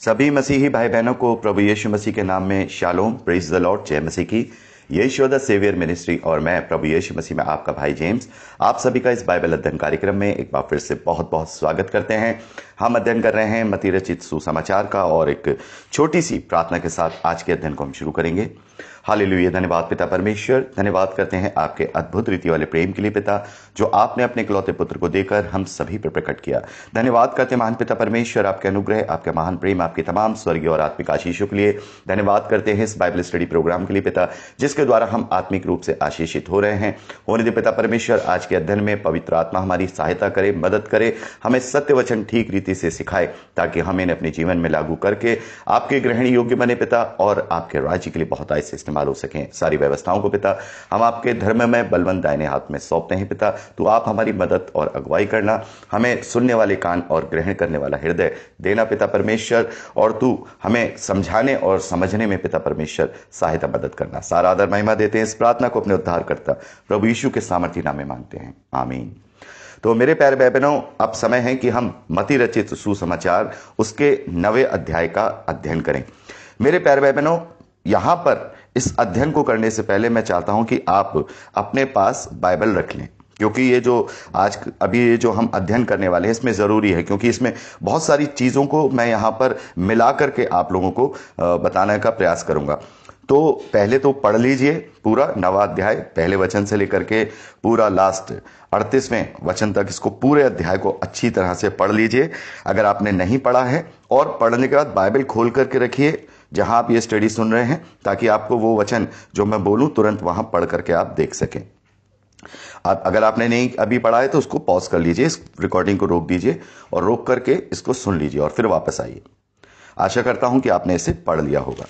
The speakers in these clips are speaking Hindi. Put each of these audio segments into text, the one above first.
सभी मसीही भाई बहनों को प्रभु यीशु मसीह के नाम में शालोम, प्रेज द लॉर्ड, जय मसीह की। यीशु द सेवियर मिनिस्ट्री और मैं प्रभु यीशु मसीह में आपका भाई जेम्स आप सभी का इस बाइबल अध्ययन कार्यक्रम में एक बार फिर से बहुत बहुत स्वागत करते हैं। हम अध्ययन कर रहे हैं मत्ती रचित सुसमाचार का और एक छोटी सी प्रार्थना के साथ आज के अध्ययन को हम शुरू करेंगे। हालेलुया। धन्यवाद पिता परमेश्वर, धन्यवाद करते हैं आपके अद्भुत रीति वाले प्रेम के लिए पिता, जो आपने अपने इकलौते पुत्र को देकर हम सभी पर प्रकट किया। धन्यवाद करते हैं महान पिता परमेश्वर, आपके अनुग्रह, आपके महान प्रेम, आपके तमाम स्वर्गीय और आत्मिक आशीषों के लिए। धन्यवाद करते हैं इस बाइबल स्टडी प्रोग्राम के लिए पिता, जिसके द्वारा हम आत्मिक रूप से आशीषित हो रहे हैं। होने दे पिता परमेश्वर, आज के अध्ययन में पवित्र आत्मा हमारी सहायता करे, मदद करे, हमें सत्य वचन ठीक रीति से सिखाए, ताकि हम इन्हें अपने जीवन में लागू करके आपके ग्रहण योग्य बने पिता, और आपके राज्य के लिए बहुत आय से इस्तेमाल हो सकें। सारी व्यवस्थाओं को पिता हम आपके धर्म में बलवंत दाहिने हाथ में सौंपते हैं पिता। तो आप हमारी मदद और अगुवाई करना, हमें सुनने वाले कान और ग्रहण करने वाला हृदय देना पिता परमेश्वर, और तू हमें समझाने और समझने में पिता परमेश्वर सहायता मदद करना। सारा आदर महिमा देते हैं, इस प्रार्थना को अपने उद्धार करता प्रभु यीशु के सामर्थी नाम में मांगते हैं, आमीन। तो मेरे प्यारे भाई बहनों, अब समय है कि हम मत्ती रचित सुसमाचार उसके 9वें अध्याय का अध्ययन करें। मेरे प्यारे भाई बहनों, यहां पर इस अध्ययन को करने से पहले मैं चाहता हूं कि आप अपने पास बाइबल रख लें, क्योंकि ये जो आज अभी ये जो हम अध्ययन करने वाले हैं इसमें ज़रूरी है, क्योंकि इसमें बहुत सारी चीज़ों को मैं यहाँ पर मिला करके आप लोगों को बताने का प्रयास करूँगा। तो पहले तो पढ़ लीजिए पूरा 9वां अध्याय, पहले वचन से लेकर के पूरा लास्ट 38वें वचन तक, इसको पूरे अध्याय को अच्छी तरह से पढ़ लीजिए अगर आपने नहीं पढ़ा है। और पढ़ने के बाद बाइबल खोल करके रखिए जहां आप ये स्टडी सुन रहे हैं, ताकि आपको वो वचन जो मैं बोलूं तुरंत वहां पढ़ करके आप देख सकें। अगर आपने नहीं अभी पढ़ा है तो उसको पॉज कर लीजिए, इस रिकॉर्डिंग को रोक दीजिए और रोक करके इसको सुन लीजिए और फिर वापस आइए। आशा करता हूं कि आपने इसे पढ़ लिया होगा।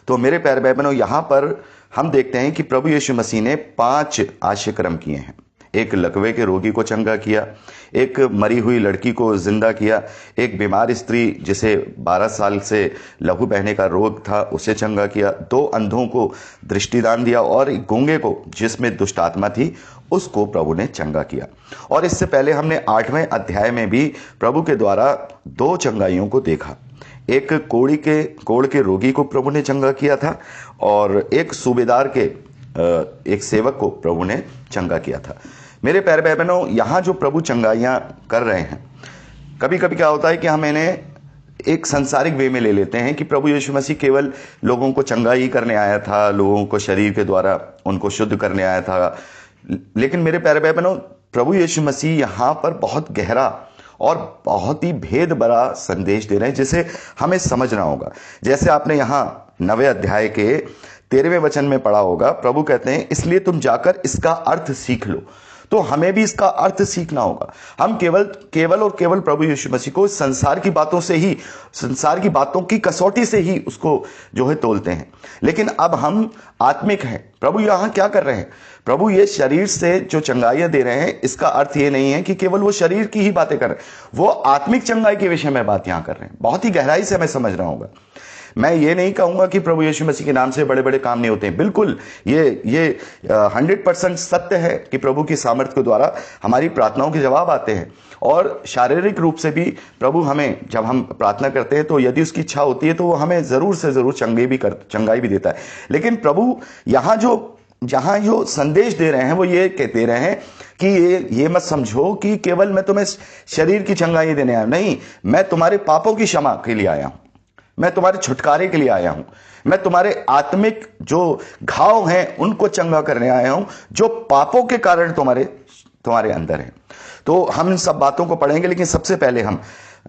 तो मेरे प्यारे भाई बहनों, यहां पर हम देखते हैं कि प्रभु यीशु मसीह ने 5 आश्चर्यक्रम किए हैं। एक लकवे के रोगी को चंगा किया, एक मरी हुई लड़की को जिंदा किया, एक बीमार स्त्री जिसे 12 साल से लहू बहने का रोग था उसे चंगा किया, 2 अंधों को दृष्टिदान दिया और एक गूंगे को जिसमें दुष्ट आत्मा थी उसको प्रभु ने चंगा किया। और इससे पहले हमने 8वें अध्याय में भी प्रभु के द्वारा 2 चंगाइयों को देखा। एक कोढ़ के रोगी को प्रभु ने चंगा किया था और एक सूबेदार के एक सेवक को प्रभु ने चंगा किया था। मेरे प्यारे भाई बहनों, यहाँ जो प्रभु चंगाइयाँ कर रहे हैं, कभी कभी क्या होता है कि हम इन्हें एक संसारिक वे में ले लेते हैं कि प्रभु यीशु मसीह केवल लोगों को चंगाई करने आया था, लोगों को शरीर के द्वारा उनको शुद्ध करने आया था। लेकिन मेरे प्यारे भाई बहनों, प्रभु यीशु मसीह यहाँ पर बहुत गहरा और बहुत ही भेद भरा संदेश दे रहे हैं, जिसे हमें समझना होगा। जैसे आपने यहाँ 9वें अध्याय के 13वें वचन में पढ़ा होगा, प्रभु कहते हैं इसलिए तुम जाकर इसका अर्थ सीख लो। तो हमें भी इसका अर्थ सीखना होगा। हम केवल प्रभु यीशु मसीह को संसार की बातों से ही, संसार की बातों की कसौटी से ही उसको जो है तोलते हैं। लेकिन अब हम आत्मिक हैं। प्रभु यहां क्या कर रहे हैं? प्रभु ये शरीर से जो चंगाइयां दे रहे हैं, इसका अर्थ ये नहीं है कि केवल वो शरीर की ही बातें कर रहे हैं, वो आत्मिक चंगाई के विषय में बात यहां कर रहे हैं। बहुत ही गहराई से हमें समझना होगा। मैं ये नहीं कहूंगा कि प्रभु यीशु मसीह के नाम से बड़े बड़े काम नहीं होते हैं। बिल्कुल ये 100% सत्य है कि प्रभु की सामर्थ्य के द्वारा हमारी प्रार्थनाओं के जवाब आते हैं। और शारीरिक रूप से भी प्रभु हमें, जब हम प्रार्थना करते हैं तो यदि उसकी इच्छा होती है तो वो हमें जरूर से जरूर चंगाई भी देता है। लेकिन प्रभु जहां जो संदेश दे रहे हैं वो ये कहते रहे हैं कि ये मत समझो कि केवल मैं तुम्हें शरीर की चंगाई देने आया हूं। नहीं, मैं तुम्हारे पापों की क्षमा के लिए आया हूं, मैं तुम्हारे छुटकारे के लिए आया हूं, मैं तुम्हारे आत्मिक जो घाव हैं उनको चंगा करने आया हूं, जो पापों के कारण तुम्हारे अंदर हैं। तो हम इन सब बातों को पढ़ेंगे, लेकिन सबसे पहले हम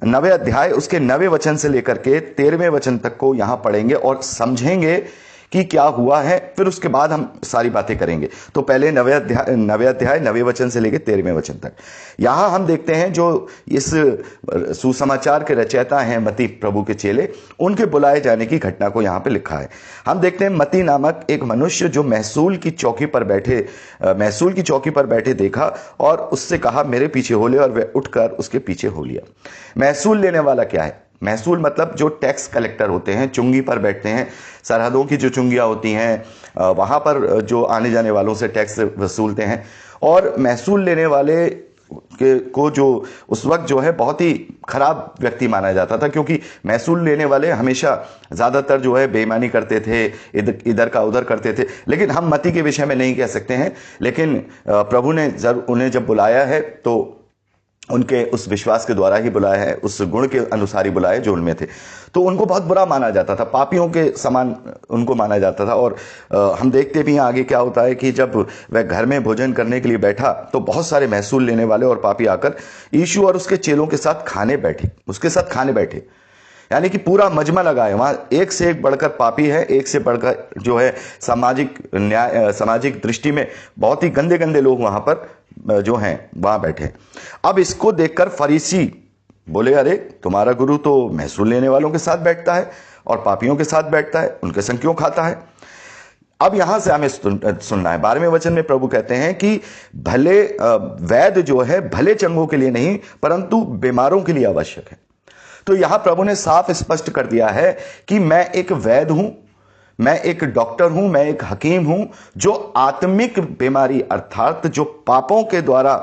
9वें अध्याय उसके 9वें वचन से लेकर के 13वें वचन तक को यहां पढ़ेंगे और समझेंगे कि क्या हुआ है। फिर उसके बाद हम सारी बातें करेंगे। तो पहले 9वें अध्याय 9वें वचन से लेकर 13वें वचन तक यहां हम देखते हैं जो इस सुसमाचार के रचयिता हैं मत्ती प्रभु के चेले, उनके बुलाए जाने की घटना को यहां पे लिखा है। हम देखते हैं मत्ती नामक एक मनुष्य जो महसूल की चौकी पर बैठे देखा और उससे कहा मेरे पीछे हो ले, और वह उठकर उसके पीछे हो लिया। महसूल लेने वाला क्या है? महसूल मतलब जो टैक्स कलेक्टर होते हैं, चुंगी पर बैठते हैं, सरहदों की जो चुंगियां होती हैं वहां पर जो आने जाने वालों से टैक्स वसूलते हैं। और महसूल लेने वाले को जो उस वक्त जो है बहुत ही खराब व्यक्ति माना जाता था, क्योंकि महसूल लेने वाले हमेशा ज्यादातर जो है बेईमानी करते थे, इधर का उधर करते थे। लेकिन हम मती के विषय में नहीं कह सकते हैं, लेकिन प्रभु ने उन्हें जब बुलाया है तो उनके उस विश्वास के द्वारा ही बुलाया है, उस गुण के अनुसार ही बुलाया जो उनमें थे। तो उनको बहुत बुरा माना जाता था, पापियों के समान उनको माना जाता था। और हम देखते भी हैं आगे क्या होता है कि जब वह घर में भोजन करने के लिए बैठा तो बहुत सारे महसूल लेने वाले और पापी आकर यीशु और उसके चेलों के साथ उसके साथ खाने बैठे। यानी कि पूरा मजमा लगा है वहां, एक से एक बढ़कर पापी है, एक से बढ़कर जो है सामाजिक दृष्टि में बहुत ही गंदे गंदे लोग वहां पर जो हैं वहां बैठे। अब इसको देखकर फरीसी बोले, अरे तुम्हारा गुरु तो महसूल लेने वालों के साथ बैठता है और पापियों के साथ बैठता है, उनके संग क्यों खाता है। अब यहां से हमें सुनना है 12वें वचन में प्रभु कहते हैं कि भले वैद्य जो है भले चंगों के लिए नहीं परंतु बीमारों के लिए आवश्यक है। तो यहां प्रभु ने साफ स्पष्ट कर दिया है कि मैं एक वैद्य हूं, मैं एक डॉक्टर हूं, मैं एक हकीम हूं, जो आत्मिक बीमारी अर्थात जो पापों के द्वारा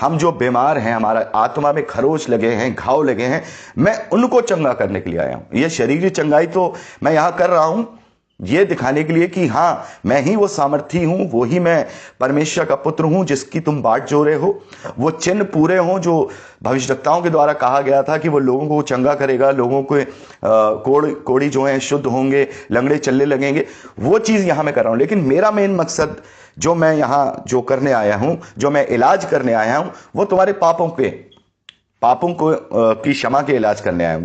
हम जो बीमार हैं, हमारा आत्मा में खरोच लगे हैं, घाव लगे हैं, मैं उनको चंगा करने के लिए आया हूं। यह शरीरी चंगाई तो मैं यहां कर रहा हूं ये दिखाने के लिए कि हां मैं ही वो सामर्थी हूं, वो ही मैं परमेश्वर का पुत्र हूं जिसकी तुम बाट जोड़े हो। वो चिन्ह पूरे हों जो भविष्यवक्ताओं के द्वारा कहा गया था कि वो लोगों को चंगा करेगा, लोगों को कोड़ी जो है शुद्ध होंगे, लंगड़े चलने लगेंगे, वो चीज यहां मैं कर रहा हूं। लेकिन मेरा मेन मकसद जो मैं यहां जो करने आया हूं, जो मैं इलाज करने आया हूं, वो तुम्हारे पापों को की क्षमा के इलाज करने आए हूं,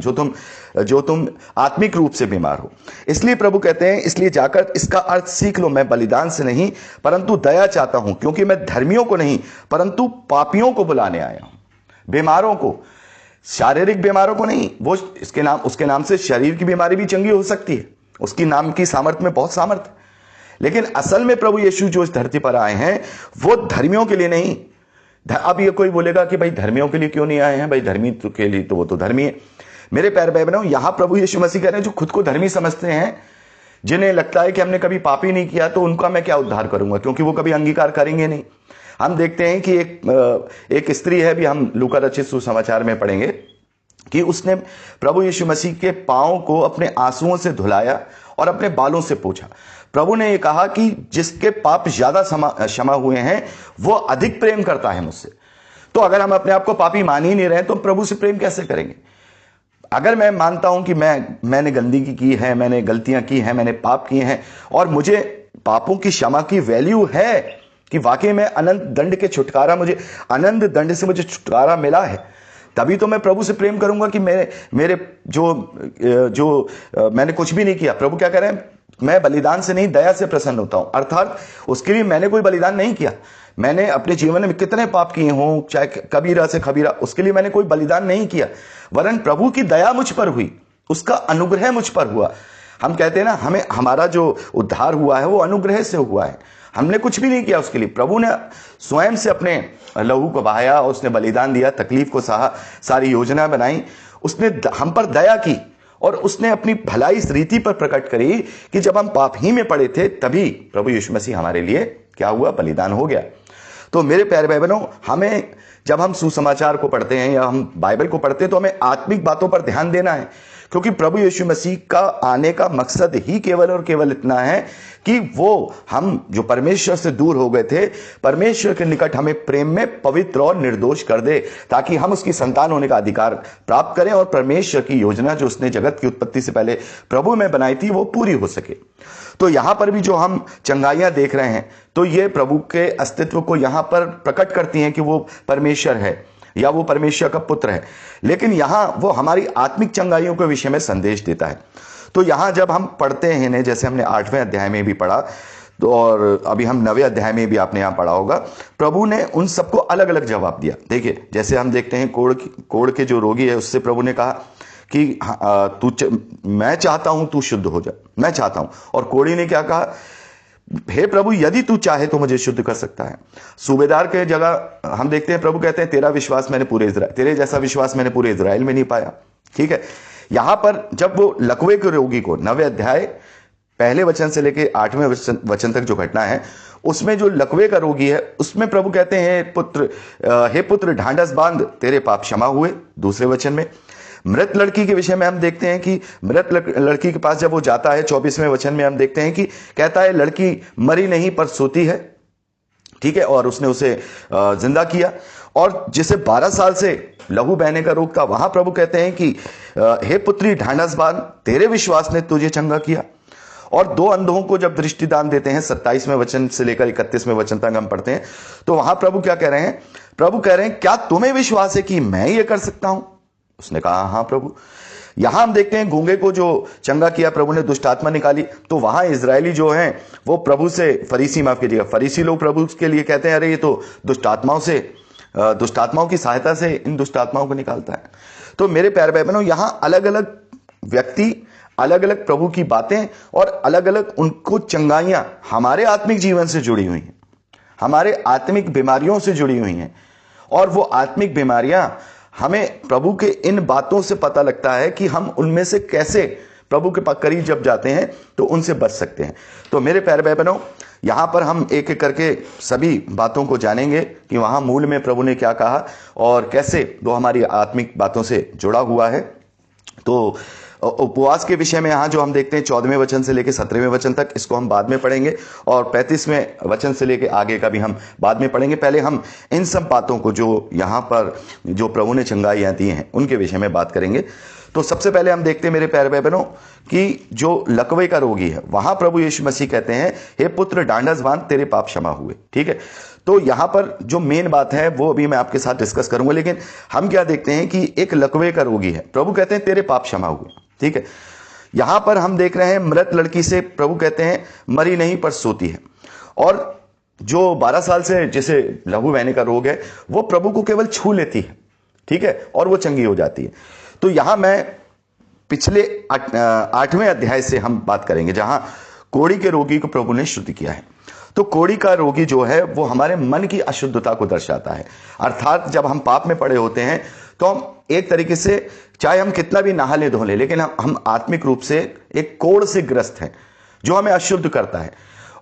जो तुम आत्मिक रूप से बीमार हो। इसलिए प्रभु कहते हैं, इसलिए जाकर इसका अर्थ सीख लो, मैं बलिदान से नहीं परंतु दया चाहता हूं, क्योंकि मैं धर्मियों को नहीं परंतु पापियों को बुलाने आया हूं। बीमारों को, शारीरिक बीमारों को नहीं, वो उसके नाम से शरीर की बीमारी भी चंगी हो सकती है, उसकी नाम की सामर्थ्य में बहुत सामर्थ्य। लेकिन असल में प्रभु यीशु जो इस धरती पर आए हैं वो धर्मियों के लिए नहीं। अब ये कोई बोलेगा कि भाई धर्मियों के लिए क्यों नहीं आए हैं, भाई धर्मी के लिए तो वो तो धर्मी है। मेरे प्यारे भाई बहनों, यहां प्रभु यीशु मसीह कह रहे हैं जो खुद को धर्मी समझते हैं, जिन्हें लगता है कि हमने कभी पाप ही नहीं किया तो उनका मैं क्या उद्धार करूंगा, क्योंकि वो कभी अंगीकार करेंगे नहीं। हम देखते हैं कि एक स्त्री है, भी हम लूका रचित सुसमाचार में पढ़ेंगे कि उसने प्रभु यीशु मसीह के पांव को अपने आंसुओं से धुलाया और अपने बालों से पोंछा। प्रभु ने यह कहा कि जिसके पाप ज्यादा क्षमा हुए हैं वो अधिक प्रेम करता है मुझसे। तो अगर हम अपने आप को पापी मान ही नहीं रहे तो हम प्रभु से प्रेम कैसे करेंगे। अगर मैं मानता हूं कि मैंने गंदगी की है, मैंने गलतियां की हैं, मैंने पाप किए हैं और मुझे पापों की क्षमा की वैल्यू है कि वाकई में अनंत दंड के छुटकारा, मुझे अनंत दंड से मुझे छुटकारा मिला है, तभी तो मैं प्रभु से प्रेम करूंगा कि मेरे जो मैंने कुछ भी नहीं किया। प्रभु क्या कह रहे हैं, मैं बलिदान से नहीं दया से प्रसन्न होता हूं। अर्थात उसके लिए मैंने कोई बलिदान नहीं किया, मैंने अपने जीवन में कितने पाप किए हों, चाहे कबीरा से खबीरा, उसके लिए मैंने कोई बलिदान नहीं किया, वरन प्रभु की दया मुझ पर हुई, उसका अनुग्रह मुझ पर हुआ। हम कहते हैं ना, हमारा जो उद्धार हुआ है वो अनुग्रह से हुआ है, हमने कुछ भी नहीं किया उसके लिए। प्रभु ने स्वयं से अपने लहू को बहाया और उसने बलिदान दिया, तकलीफ को सहा, सारी योजना बनाई, उसने हम पर दया की और उसने अपनी भलाई इस रीति पर प्रकट करी कि जब हम पाप ही में पड़े थे तभी प्रभु यीशु मसीह हमारे लिए क्या हुआ, बलिदान हो गया। तो मेरे प्यारे भाई बहनों, हमें जब हम सुसमाचार को पढ़ते हैं या हम बाइबल को पढ़ते हैं तो हमें आत्मिक बातों पर ध्यान देना है, क्योंकि प्रभु यीशु मसीह का आने का मकसद ही केवल और केवल इतना है कि वो हम जो परमेश्वर से दूर हो गए थे, परमेश्वर के निकट हमें प्रेम में पवित्र और निर्दोष कर दे, ताकि हम उसकी संतान होने का अधिकार प्राप्त करें और परमेश्वर की योजना जो उसने जगत की उत्पत्ति से पहले प्रभु में बनाई थी वो पूरी हो सके। तो यहां पर भी जो हम चंगाइयां देख रहे हैं तो ये प्रभु के अस्तित्व को यहां पर प्रकट करती हैं कि वो परमेश्वर है या वो परमेश्वर का पुत्र है। लेकिन यहां वो हमारी आत्मिक चंगाइयों के विषय में संदेश देता है। तो यहां जब हम पढ़ते हैं इन्हें, जैसे हमने 8वें अध्याय में भी पढ़ा तो और अभी हम 9वें अध्याय में भी आपने यहां पढ़ा होगा, प्रभु ने उन सबको अलग अलग जवाब दिया। देखिए, जैसे हम देखते हैं कोढ़ के जो रोगी है उससे प्रभु ने कहा कि मैं चाहता हूं तू शुद्ध हो जा, मैं चाहता हूं। और कोढ़ी ने क्या कहा, हे प्रभु यदि तू चाहे तो मुझे शुद्ध कर सकता है। सूबेदार के जगह हम देखते हैं प्रभु कहते हैं तेरे जैसा विश्वास मैंने पूरे इजराइल में नहीं पाया। ठीक है, यहां पर जब वो लकवे के रोगी को 9वें अध्याय पहले वचन से लेकर 8वें वचन तक जो घटना है उसमें जो लकवे का रोगी है उसमें प्रभु कहते हैं हे पुत्र ढांढस बांध तेरे पाप क्षमा हुए। दूसरे वचन में मृत लड़की के विषय में हम देखते हैं कि मृत लड़की के पास जब वो जाता है 24वें वचन में हम देखते हैं कि कहता है लड़की मरी नहीं पर सोती है, ठीक है, और उसने उसे जिंदा किया। और जिसे 12 साल से लहू बहने का रोग था, वहां प्रभु कहते हैं कि हे पुत्री ढांढस बांध तेरे विश्वास ने तुझे चंगा किया। और 2 अंधों को जब दृष्टिदान देते हैं 27वें वचन से लेकर 31वें वचन तक हम पढ़ते हैं, तो वहां प्रभु क्या कह रहे हैं? प्रभु कह रहे हैं क्या तुम्हें विश्वास है कि मैं ये कर सकता हूं? उसने कहा हाँ प्रभु। यहां हम देखते हैं गूंगे को जो चंगा किया, प्रभु ने दुष्ट आत्मा निकाली। तो वहां इजरायली जो हैं वो प्रभु से, फरीसी माफ कीजिएगा, फरीसी लोग प्रभु के लिए कहते हैं अरे ये तो दुष्ट आत्माओं की सहायता से इन दुष्ट आत्माओं को निकालता है। तो मेरे प्यारे भाई बहनों, यहां अलग अलग व्यक्ति, अलग अलग प्रभु की बातें और अलग अलग उनको चंगाइयां हमारे आत्मिक जीवन से जुड़ी हुई हैं, हमारे आत्मिक बीमारियों से जुड़ी हुई हैं। और वो आत्मिक बीमारियां हमें प्रभु के इन बातों से पता लगता है कि हम उनमें से कैसे प्रभु के पास करीब जब जाते हैं तो उनसे बच सकते हैं। तो मेरे प्यारे भाई बहनों, यहां पर हम एक एक करके सभी बातों को जानेंगे कि वहां मूल में प्रभु ने क्या कहा और कैसे वो हमारी आत्मिक बातों से जुड़ा हुआ है। तो उपवास के विषय में यहां जो हम देखते हैं 14वें वचन से लेकर 17वें वचन तक, इसको हम बाद में पढ़ेंगे, और 35वें वचन से लेकर आगे का भी हम बाद में पढ़ेंगे। पहले हम इन सब बातों को जो यहां पर जो प्रभु ने चंगाइयां दी हैं उनके विषय में बात करेंगे। तो सबसे पहले हम देखते हैं मेरे प्यारे भाई बहनों कि जो लकवे का रोगी है वहां प्रभु यीशु मसीह कहते हैं हे पुत्र ढांढस बांध तेरे पाप क्षमा हुए, ठीक है। तो यहां पर जो मेन बात है वो अभी मैं आपके साथ डिस्कस करूंगा, लेकिन हम क्या देखते हैं कि एक लकवे का रोगी है, प्रभु कहते हैं तेरे पाप क्षमा हुए, ठीक है। यहां पर हम देख रहे हैं मृत लड़की से प्रभु कहते हैं मरी नहीं पर सोती है। और जो 12 साल से जिसे लहू बहने का रोग है वो प्रभु को केवल छू लेती है, ठीक है, और वो चंगी हो जाती है। तो यहां मैं पिछले 8वें अध्याय से हम बात करेंगे जहां कोढ़ी के रोगी को प्रभु ने शुद्ध किया है। तो कोढ़ी का रोगी जो है वो हमारे मन की अशुद्धता को दर्शाता है। अर्थात जब हम पाप में पड़े होते हैं तो हम एक तरीके से चाहे हम कितना भी नहा ले धो ले, लेकिन हम आत्मिक रूप से एक कोढ़ से ग्रस्त हैं जो हमें अशुद्ध करता है।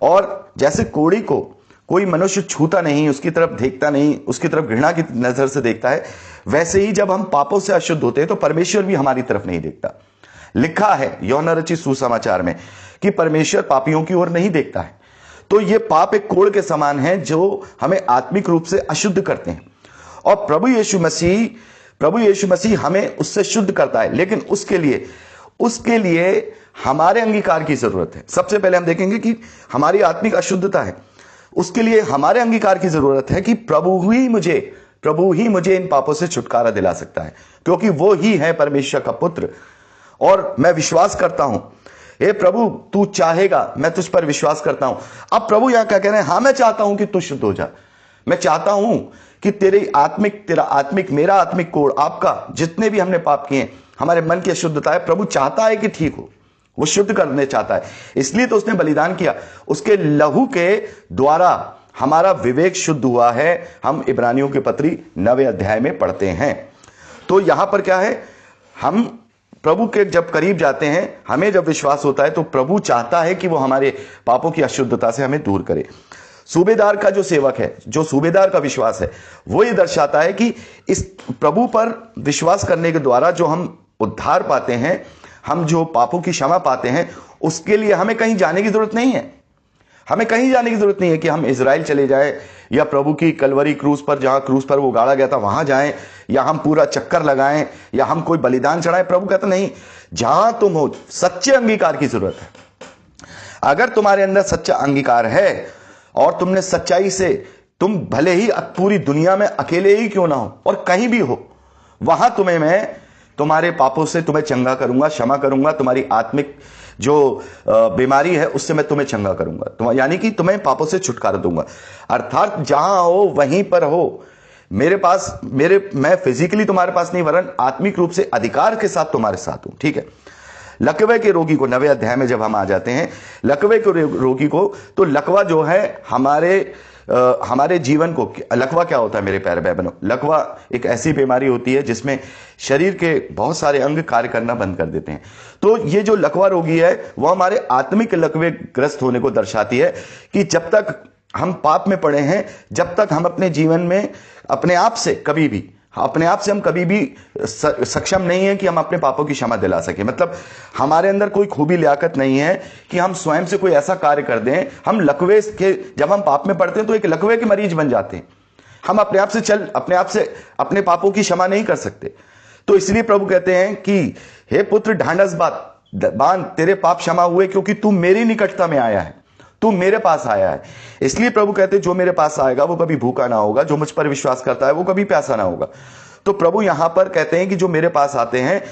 और जैसे कोढ़ी को कोई मनुष्य छूता नहीं, उसकी तरफ देखता नहीं, उसकी तरफ घृणा की नजर से देखता है, वैसे ही जब हम पापों से अशुद्ध होते हैं तो परमेश्वर भी हमारी तरफ नहीं देखता। लिखा है यूहन्ना रचित सुसमाचार में कि परमेश्वर पापियों की ओर नहीं देखता है। तो ये पाप एक कोढ़ के समान है जो हमें आत्मिक रूप से अशुद्ध करते हैं। और प्रभु यीशु मसीह हमें उससे शुद्ध करता है, लेकिन उसके लिए हमारे अंगीकार की जरूरत है। सबसे पहले हम देखेंगे कि हमारी आत्मिक अशुद्धता है, उसके लिए हमारे अंगीकार की जरूरत है कि प्रभु ही मुझे इन पापों से छुटकारा दिला सकता है, क्योंकि वो ही है परमेश्वर का पुत्र। और मैं विश्वास करता हूं, हे प्रभु तू चाहेगा, मैं तुझ पर विश्वास करता हूं। अब प्रभु यहां क्या कह रहे हैं? हाँ, मैं चाहता हूं कि तू शुद्ध हो जा। मैं चाहता हूं कि तेरा आत्मिक मेरा आत्मिक कोढ़, आपका जितने भी हमने पाप किए, हमारे मन की अशुद्धता है, प्रभु चाहता है कि ठीक हो, वो शुद्ध करने चाहता है। इसलिए तो उसने बलिदान किया, उसके लहू के द्वारा हमारा विवेक शुद्ध हुआ है। हम इब्रानियों की पत्री 9वें अध्याय में पढ़ते हैं। तो यहां पर क्या है, हम प्रभु के जब करीब जाते हैं, हमें जब विश्वास होता है तो प्रभु चाहता है कि वो हमारे पापों की अशुद्धता से हमें दूर करे। सूबेदार का जो सेवक है, जो सूबेदार का विश्वास है, वो ये दर्शाता है कि इस प्रभु पर विश्वास करने के द्वारा जो हम उद्धार पाते हैं, हम जो पापों की क्षमा पाते हैं, उसके लिए हमें कहीं जाने की जरूरत नहीं है। हमें कहीं जाने की जरूरत नहीं है कि हम इजराइल चले जाएं या प्रभु की कलवरी क्रूज पर, जहां क्रूज पर वो गाड़ा गया था वहां जाएं, या हम पूरा चक्कर लगाएं, या हम कोई बलिदान चढ़ाएं। प्रभु कहता नहीं, जहां तुम हो, सच्चे अंगीकार की जरूरत है। अगर तुम्हारे अंदर सच्चा अंगीकार है और तुमने सच्चाई से, तुम भले ही पूरी दुनिया में अकेले ही क्यों ना हो और कहीं भी हो, वहां तुम्हें मैं तुम्हारे पापों से तुम्हें चंगा करूंगा, क्षमा करूंगा, तुम्हारी आत्मिक जो बीमारी है उससे मैं तुम्हें चंगा करूंगा, यानी कि तुम्हें पापों से छुटकारा दूंगा। अर्थात जहां हो वहीं पर हो, मैं फिजिकली तुम्हारे पास नहीं, वरन आत्मिक रूप से अधिकार के साथ तुम्हारे साथ हूं, ठीक है। लकवे के रोगी को 9वें अध्याय में जब हम आ जाते हैं, लकवे के रोगी को, तो लकवा जो है हमारे जीवन को, लकवा क्या होता है मेरे प्यारे भाई बहनों? लकवा एक ऐसी बीमारी होती है जिसमें शरीर के बहुत सारे अंग कार्य करना बंद कर देते हैं। तो ये जो लकवा रोगी है वो हमारे आत्मिक लकवे ग्रस्त होने को दर्शाती है कि जब तक हम पाप में पड़े हैं जब तक हम अपने जीवन में अपने आप से हम कभी भी सक्षम नहीं है कि हम अपने पापों की क्षमा दिला सके। मतलब हमारे अंदर कोई खूबी लियाकत नहीं है कि हम स्वयं से कोई ऐसा कार्य कर दें। हम लकवे के, जब हम पाप में पड़ते हैं तो एक लकवे के मरीज बन जाते हैं। हम अपने आप से अपने पापों की क्षमा नहीं कर सकते। तो इसलिए प्रभु कहते हैं कि हे पुत्र, ढांढस बांध, तेरे पाप क्षमा हुए, क्योंकि तू मेरी निकटता में आया है, तू मेरे पास आया है। इसलिए प्रभु कहते हैं जो मेरे पास आएगा वो कभी भूखा ना होगा, जो मुझ पर विश्वास करता है वो कभी प्यासा ना होगा। तो प्रभु यहां पर कहते हैं कि जो मेरे पास आते हैं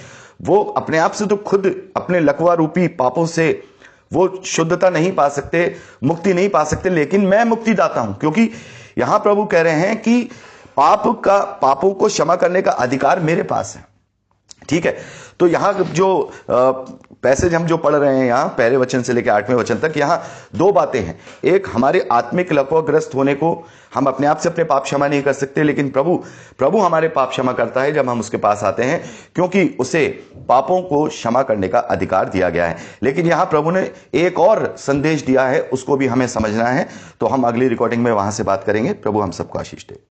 वो अपने आप से तो खुद अपने लकवा रूपी पापों से वो शुद्धता नहीं पा सकते, मुक्ति नहीं पा सकते, लेकिन मैं मुक्ति दाता हूं। क्योंकि यहां प्रभु कह रहे हैं कि पापों को क्षमा करने का अधिकार मेरे पास है। ठीक है, तो यहां जो पैसेज हम जो पढ़ रहे हैं, यहां पहले वचन से लेकर 8वें वचन तक, यहां दो बातें हैं। एक, हमारे आत्मिक लकवाग्रस्त होने को हम अपने आप से अपने पाप क्षमा नहीं कर सकते, लेकिन प्रभु हमारे पाप क्षमा करता है जब हम उसके पास आते हैं, क्योंकि उसे पापों को क्षमा करने का अधिकार दिया गया है। लेकिन यहां प्रभु ने एक और संदेश दिया है, उसको भी हमें समझना है। तो हम अगली रिकॉर्डिंग में वहां से बात करेंगे। प्रभु हम सबको आशीष दे।